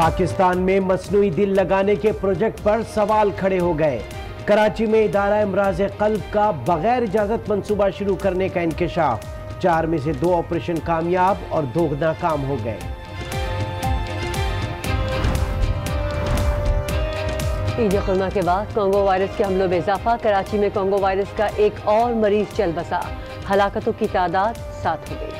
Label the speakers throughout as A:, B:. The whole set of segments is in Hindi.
A: पाकिस्तान में मसनूई दिल लगाने के प्रोजेक्ट पर सवाल खड़े हो गए। कराची में इदारा इमराज कल्ब का बगैर इजाजत मंसूबा शुरू करने का इंकशाफ। 4 में से 2 ऑपरेशन कामयाब और 2 नाकाम हो गए।
B: ईद खुरमा के बाद कोंगो वायरस के हमलों में इजाफा। कराची में कोंगो वायरस का एक और मरीज चल बसा। हलाकतों की तादाद 7 हो गई।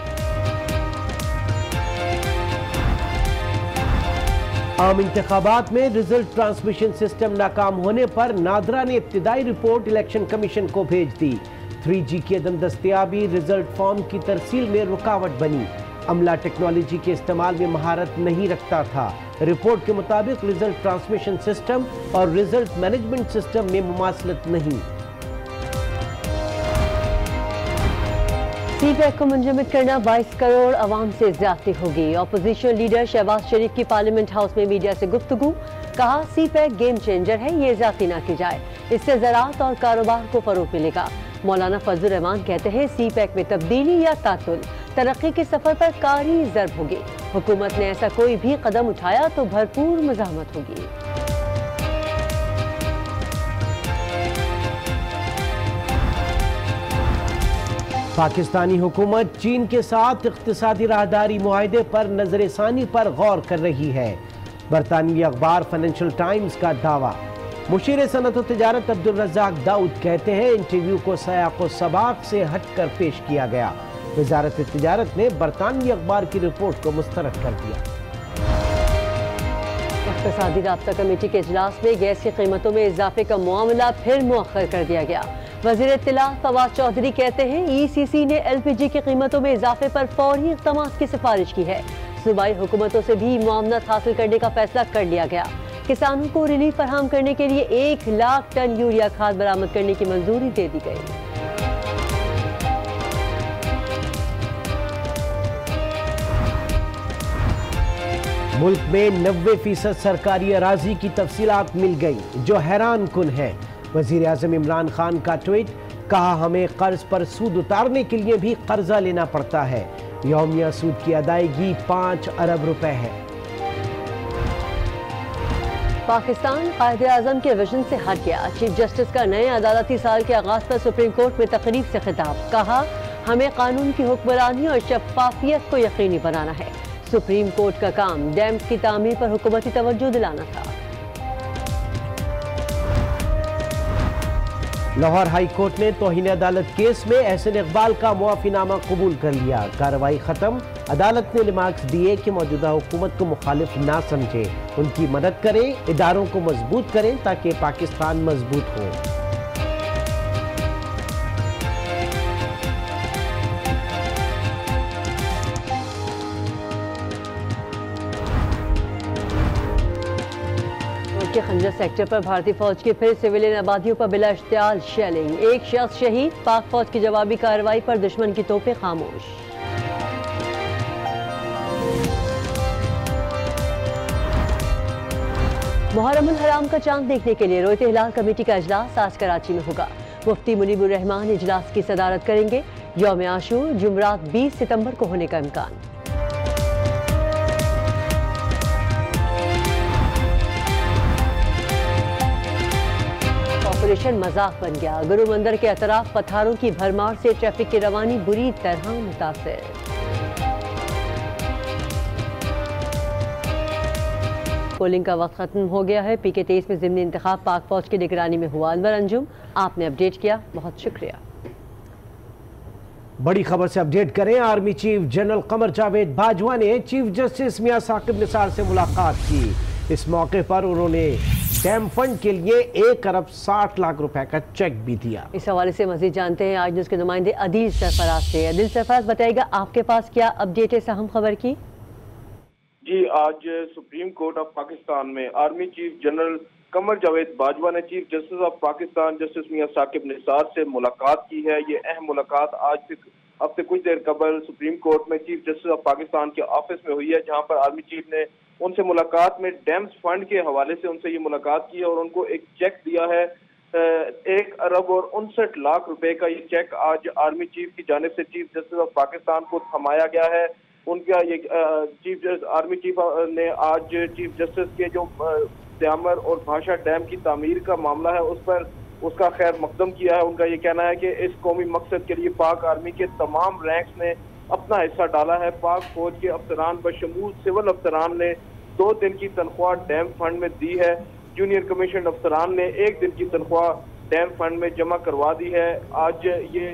A: आम इंतखाबात में रिजल्ट ट्रांसमिशन सिस्टम नाकाम होने पर नादरा ने इब्तिदाई रिपोर्ट इलेक्शन कमीशन को भेज दी। 3G की अदम दस्तयाबी रिजल्ट फॉर्म की तरसील में रुकावट बनी। अमला टेक्नोलॉजी के इस्तेमाल में महारत नहीं रखता था। रिपोर्ट के मुताबिक रिजल्ट ट्रांसमिशन सिस्टम और रिजल्ट मैनेजमेंट सिस्टम में मुमासलत नहीं।
B: सीपैक को मुंजमद करना 22 करोड़ अवाम से ज्यादती होगी। अपोजिशन लीडर शहबाज शरीफ की पार्लियामेंट हाउस में मीडिया से गुफ्तगू। कहा सीपैक गेम चेंजर है, ये ज्यादती ना की जाए, इससे ज़राअत और कारोबार को फरोग मिलेगा। मौलाना फजल रहमान कहते हैं सीपैक में तब्दीली या तातुल तरक्की के सफर पर कारी ज़र्ब होगी। हुकूमत ने ऐसा कोई भी कदम उठाया तो भरपूर मज़ाहमत होगी।
A: पाकिस्तानी हुकूमत चीन के साथ इक़्तिसादी राहदारी मुआहदे पर नजरसानी पर गौर कर रही है। बरतानवी अखबार फाइनेंशियल टाइम्स का दावा। मुशीर सनत और तिजारत अब्दुल रज़ाक दाऊद कहते हैं इंटरव्यू को सयाक़ व सबाक़ से हटकर पेश किया गया। वज़ारत तिजारत ने बरतानवी अखबार की रिपोर्ट को मुस्तरद कर दिया।
B: इक़्तिसादी राब्ता कमेटी के इजलास में गैस की कीमतों में इजाफे का मामला फिर मुअख्खर कर दिया गया। वज़ीर इत्तिलाअ फवाद चौधरी कहते हैं ECC ने LPG की कीमतों में इजाफे पर फौरी इक़दामात की सिफारिश की है। सूबाई हुकूमतों से भी मुआवनत हासिल करने का फैसला कर लिया गया। किसानों को रिलीफ फराहम करने के लिए 1 लाख टन यूरिया खाद बरामद करने की मंजूरी दे दी गई।
A: मुल्क में 90% सरकारी अराजी की तफसीलात मिल गई, जो हैरान कुन है। वज़ीर आज़म इमरान खान का ट्वीट। कहा हमें कर्ज पर सूद उतारने के लिए भी कर्जा लेना पड़ता है। यौमिया सूद की अदायगी 5 अरब रुपए है।
B: पाकिस्तान कायदे आज़म के विजन से हट गया। चीफ जस्टिस का नए अदालती साल के आगाज पर सुप्रीम कोर्ट में तकरीब से खिताब। कहा हमें कानून की हुक्मरानी और शफाफियत को यकीनी बनाना है। सुप्रीम कोर्ट का काम डैम की तामीर पर हुकूमती तवज्जो दिलाना था।
A: लाहौर हाई कोर्ट ने तौहीन अदालत केस में एहसन इकबाल का मुआफीनामा कबूल कर लिया। कार्रवाई खत्म। अदालत ने रिमार्क्स दिए कि मौजूदा हुकूमत को मुखालिफ ना समझे, उनकी मदद करें, इदारों को मजबूत करें ताकि पाकिस्तान मजबूत हो।
B: के खंजर सेक्टर पर भारतीय फौज की फिर सिविलियन आबादियों पर बिला इश्तियाल शेलिंग। 1 शख्स शहीद। पाक फौज की जवाबी कार्रवाई पर दुश्मन की तोपें खामोश। मुहर्रमुल हराम का चांद देखने के लिए रोयत हिलाल कमेटी का इजलास आज कराची में होगा। मुफ्ती मुनीबुर रहमान इजलास की सदारत करेंगे। यौम आशूर जुमरात 20 सितंबर को होने का इम्कान। ऑपरेशन मजाक बन गया। गुरु मंदिर के अतराफ पत्थरों की भरमार से ट्रैफिक की रवानी बुरी तरह मुतासिर। पोलिंग का वक्त खत्म हो गया है। PK-23 में ज़िमनी इंतखाब पाक फौज की निगरानी में हुआ। अनवर अंजुम, आपने अपडेट किया, बहुत शुक्रिया।
A: बड़ी खबर से अपडेट करें। Army chief general Qamar Javed Bajwa ने चीफ जस्टिस मियां साकिब निसार से मुलाकात की। इस मौके पर उन्होंने डैम फंड के लिए 1 अरब 60 लाख रुपए का चेक भी दिया।
B: इस हवाले से मजीद जानते हैं आज न्यूज़ के नुमाइंदे अदील सरफराज से। अदील सरफराज, बताइएगा आपके पास क्या अपडेट है इस अहम खबर की?
C: जी, आज सुप्रीम कोर्ट ऑफ पाकिस्तान में army chief general Qamar Javed Bajwa ने chief justice of Pakistan justice Mian Saqib Nisar से मुलाकात की है। ये अहम मुलाकात आज अब से कुछ देर कबल सुप्रीम कोर्ट में चीफ जस्टिस ऑफ पाकिस्तान के ऑफिस में हुई है, जहां पर आर्मी चीफ ने उनसे मुलाकात में डैम्स फंड के हवाले से उनसे ये मुलाकात की है और उनको एक चेक दिया है 1 अरब और 59 लाख रुपए का। ये चेक आज आर्मी चीफ की जानिब से चीफ जस्टिस ऑफ पाकिस्तान को थमाया गया है। उनका ये आर्मी चीफ ने आज चीफ जस्टिस के जो द्यामर और भाषा डैम की तामीर का मामला है उस पर उसका खैर मकदम किया है। उनका ये कहना है कि इस कौमी मकसद के लिए पाक आर्मी के तमाम रैंक्स ने अपना हिस्सा डाला है। पाक फौज के अफसरान बशमूल सिविल अफसरान ने 2 दिन की तनख्वाह डैम फंड में दी है। जूनियर कमीशन अफसरान ने 1 दिन की तनख्वाह डैम फंड में जमा करवा दी है। आज ये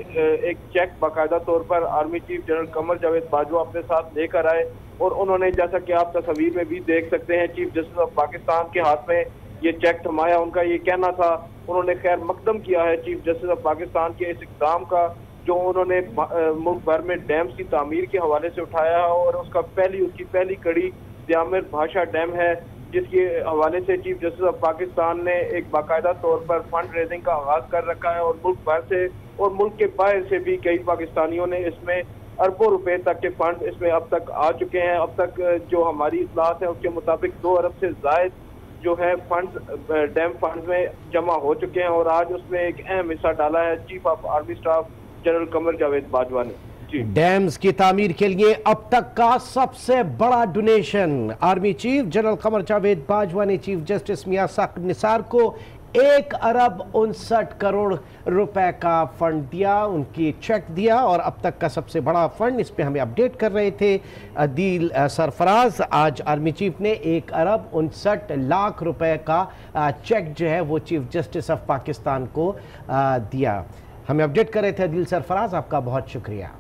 C: एक चेक बाकायदा तौर पर army chief general Qamar Javed Bajwa अपने साथ लेकर आए और उन्होंने, जैसा कि आप तस्वीर में भी देख सकते हैं, चीफ जस्टिस ऑफ पाकिस्तान के हाथ में ये चेक थमाया। उनका ये कहना था, उन्होंने खैर मकदम किया है चीफ जस्टिस ऑफ पाकिस्तान के इस इक़दाम का जो उन्होंने मुल्क भर में डैम्स की तामीर के हवाले से उठाया है और उसकी पहली कड़ी द्यामर भाषा डैम है, जिसके हवाले से चीफ जस्टिस ऑफ पाकिस्तान ने एक बाकायदा तौर पर फंड रेजिंग का आगाज कर रखा है और मुल्क भर से और मुल्क के बाहर से भी कई पाकिस्तानियों ने इसमें अरबों रुपए तक के फंड इसमें अब तक आ चुके हैं। अब तक जो हमारी इतलात है उसके मुताबिक 2 अरब से जायद जो है फंड डैम फंड में जमा हो चुके हैं और आज उसमें एक अहम हिस्सा डाला है chief of army staff general Qamar Javed Bajwa ने।
A: डैम्स की तामीर के लिए अब तक का सबसे बड़ा donation army chief general Qamar Javed Bajwa ने चीफ जस्टिस मियां साकिब निसार को 1 अरब 59 करोड़ रुपए का फंड दिया, उनकी चेक दिया और अब तक का सबसे बड़ा फंड। इस पे हमें अपडेट कर रहे थे अदील सरफराज। आज आर्मी चीफ ने 1 अरब 59 लाख रुपए का चेक जो है वो चीफ जस्टिस ऑफ पाकिस्तान को दिया। हमें अपडेट कर रहे थे अदील सरफराज, आपका बहुत शुक्रिया।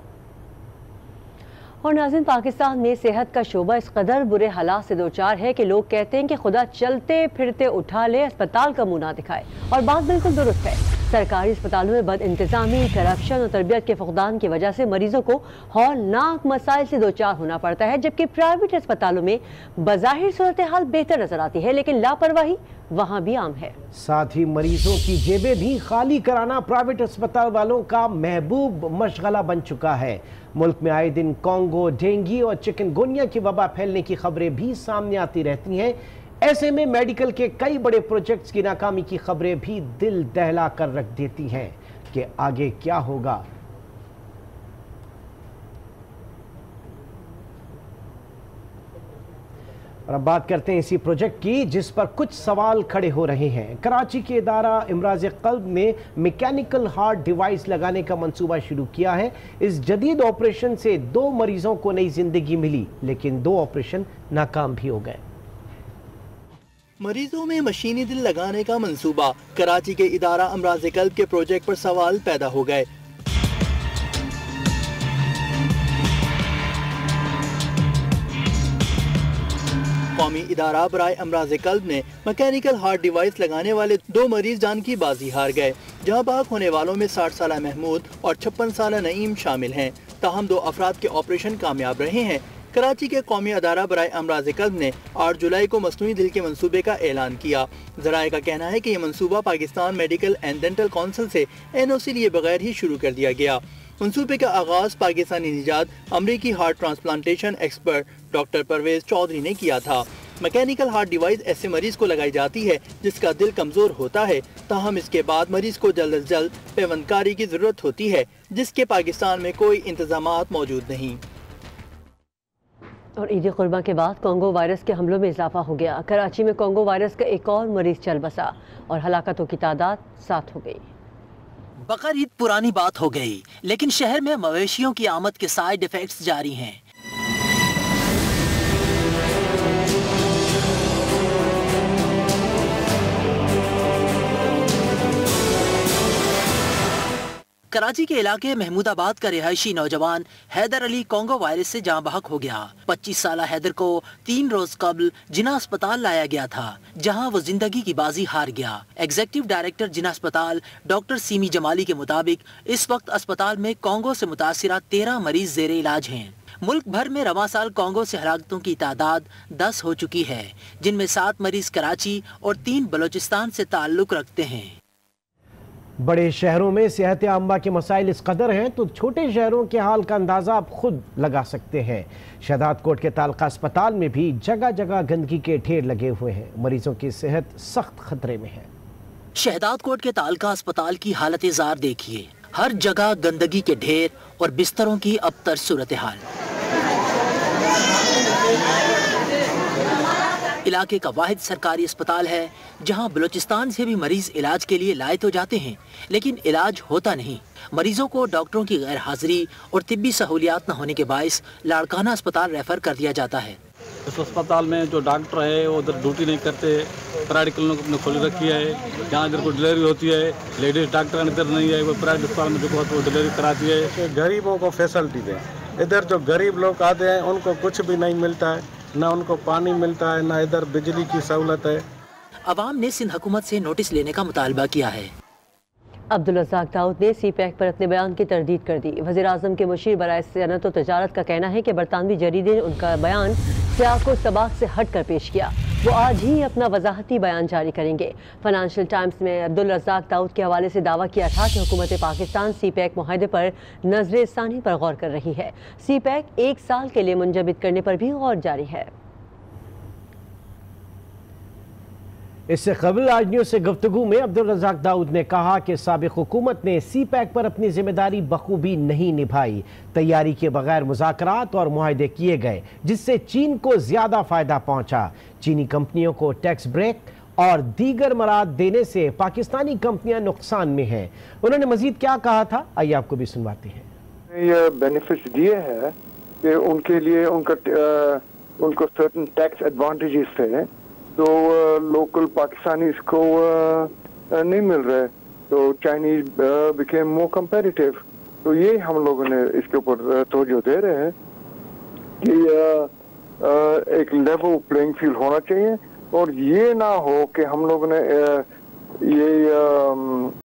B: और नाज़रीन, पाकिस्तान में सेहत का शोबा इस कदर बुरे हालात से दो चार है कि लोग कहते हैं कि खुदा चलते फिरते उठा ले, अस्पताल का मुंह ना दिखाए। और बात बिल्कुल दुरुस्त है। सरकारी अस्पतालों में बद इंतजामी, करप्शन और तरबियत के फुकदान की वजह से मरीजों को हौलनाक मसाइल से दो चार होना पड़ता है, जबकि प्राइवेट अस्पतालों में बज़ाहिर सूरत हाल बेहतर नजर आती है, लेकिन लापरवाही वहाँ भी आम है।
A: साथ ही मरीजों की जेबें भी खाली कराना प्राइवेट अस्पताल वालों का महबूब मशगला बन चुका है। मुल्क में आए दिन कोंगो, डेंगू और चिकनगुनिया की वबा फैलने की खबरें भी सामने आती रहती हैं। ऐसे में मेडिकल के कई बड़े प्रोजेक्ट्स की नाकामी की खबरें भी दिल दहला कर रख देती हैं कि आगे क्या होगा। और अब बात करते हैं इसी प्रोजेक्ट की जिस पर कुछ सवाल खड़े हो रहे हैं। कराची के इदारा इमराज क़ल्ब ने मैकेनिकल हार्ट डिवाइस लगाने का मंसूबा शुरू किया है। इस जदीद ऑपरेशन से 2 मरीजों को नई जिंदगी मिली, लेकिन 2 ऑपरेशन नाकाम भी हो गए।
D: मरीजों में मशीनी दिल लगाने का मंसूबा, कराची के इदारा इमराज क़ल्ब के प्रोजेक्ट पर सवाल पैदा हो गए। कौमी इदारा बराए अमराज क़ल्ब ने मैकेनिकल हार्ट डिवाइस लगाने वाले 2 मरीज जान की बाजी हार गए। जहां बाग होने वालों में 60 साल महमूद और 56 साल नईम शामिल हैं। ताहम 2 अफराद के ऑपरेशन कामयाब रहे हैं। कराची के कौमी अदारा बराए अमराज क़ल्ब ने 8 जुलाई को मसनूई दिल के मंसूबे का ऐलान किया। ज़राए का कहना है कि यह मंसूबा Pakistan medical and dental council से NOC लिए बगैर ही शुरू कर दिया गया। मंसूबे का आगाज पाकिस्तानी निजात अमरीकी heart transplantation expert doctor Parvez Chaudhry ने किया था। मैकेनिकल हार्ट डिवाइस ऐसे मरीज को लगाई जाती है जिसका दिल कमजोर होता है, ताहम इसके बाद मरीज को जल्द अज जल्द पेवंदकारी की जरूरत होती है, जिसके पाकिस्तान में कोई इंतजामात मौजूद नहीं।
B: और ईद कुर्बान के बाद कोंगो वायरस के हमलों में इजाफा हो गया। कराची में कोंगो वायरस का एक और मरीज चल बसा और हलाकतों की तादाद 7 हो गई।
E: बकर ईद पुरानी बात हो गई, लेकिन शहर में मवेशियों की आमद के साइड इफेक्ट्स जारी हैं। कराची के इलाके महमूदाबाद का रिहायशी नौजवान हैदर अली कोंगो वायरस से जाँ बहक हो गया। 25 साल हैदर को 3 रोज कबल जिना अस्पताल लाया गया था, जहां वो जिंदगी की बाजी हार गया। एग्जीक्यूटिव डायरेक्टर जिना अस्पताल डॉक्टर सीमी जमाली के मुताबिक इस वक्त अस्पताल में कोंगो से मुतासिरा 13 मरीज जेर इलाज हैं। मुल्क भर में रवा साल कोंगो से हलाकतों की तादाद 10 हो चुकी है, जिनमें 7 मरीज कराची और 3 बलोचिस्तान से ताल्लुक रखते हैं।
A: बड़े शहरों में सेहत आम्मा के मसाइल इस कदर हैं तो छोटे शहरों के हाल का अंदाज़ा आप खुद लगा सकते हैं। शहदाद कोट के तालका अस्पताल में भी जगह जगह गंदगी के ढेर लगे हुए हैं। मरीजों की सेहत सख्त खतरे में है।
E: शहदाद कोट के तालका अस्पताल की हालत जार देखिए, हर जगह गंदगी के ढेर और बिस्तरों की अबतर सूरत हाल। इलाके का वाहिद सरकारी अस्पताल है जहां बलूचिस्तान से भी मरीज इलाज के लिए लाए तो जाते हैं, लेकिन इलाज होता नहीं। मरीजों को डॉक्टरों की गैर हाजिरी और तिब्बी सहूलियात न होने के बायस लाड़काना अस्पताल रेफर कर दिया जाता है।
F: इस अस्पताल में जो डॉक्टर है वो उधर ड्यूटी नहीं करते, प्राइवेट क्लिनिक ने खोल रखी है। जहाँ इधर कोई डिलीवरी होती है लेडीज डॉक्टर इधर नहीं है, वो प्राइवेट अस्पताल में जो वो डिलीवरी कराती है।
G: गरीबों को फैसिलिटी दें, इधर जो गरीब लोग आते हैं उनको कुछ भी नहीं मिलता है, ना उनको पानी मिलता है, ना इधर बिजली की सहूलत है।
E: अवाम ने सिंध हुकूमत से नोटिस लेने का मुतालबा किया है।
B: अब्दुल रज़ाक दाऊद ने CPAC पर अपने बयान की तरदीद कर दी। वज़ीर आज़म के मुशीर बराए सनअत व तजारत का कहना है कि बरतानवी जरीदे ने उनका बयान सियाक व सबाक से हट कर पेश किया। वो आज ही अपना वजाहती बयान जारी करेंगे। फाइनेंशियल टाइम्स में अब्दुल रज़ाक दाऊद के हवाले से दावा किया था कि हुकूमत पाकिस्तान CPAC मुआहदे पर नजर सानी पर गौर कर रही है। CPAC 1 साल के लिए मुंजमद करने पर भी गौर जारी है।
A: इससे कबल आज न्यूज़ से गुफ्तगू में अब्दुल रज़ाक दाऊद ने कहा कि साबिक़ हुकूमत ने CPAC पर अपनी जिम्मेदारी बखूबी नहीं निभाई। तैयारी के बगैर मुज़ाकरात और मुआहदे किए गए जिससे चीन को ज़्यादा फ़ायदा पहुँचा। चीनी कंपनियों को टैक्स ब्रेक और दीगर मराद देने से पाकिस्तानी कंपनियां नुकसान में हैं। उन्होंने मजीद क्या कहा था, आइए आपको भी सुनवाते हैं।
H: ये बेनिफिट्स दिए हैं कि उनके लिए उनको सर्टेन टैक्स एडवांटेजेस थे, तो लोकल पाकिस्तानीज को नहीं मिल रहे, तो चाइनीज बिकेम मोर कंपेटिटिव। तो ये हम लोगों ने इसके ऊपर तवज्जो दे रहे हैं कि एक लेवल प्लेइंग फील्ड होना चाहिए और ये ना हो कि हम लोगों ने ये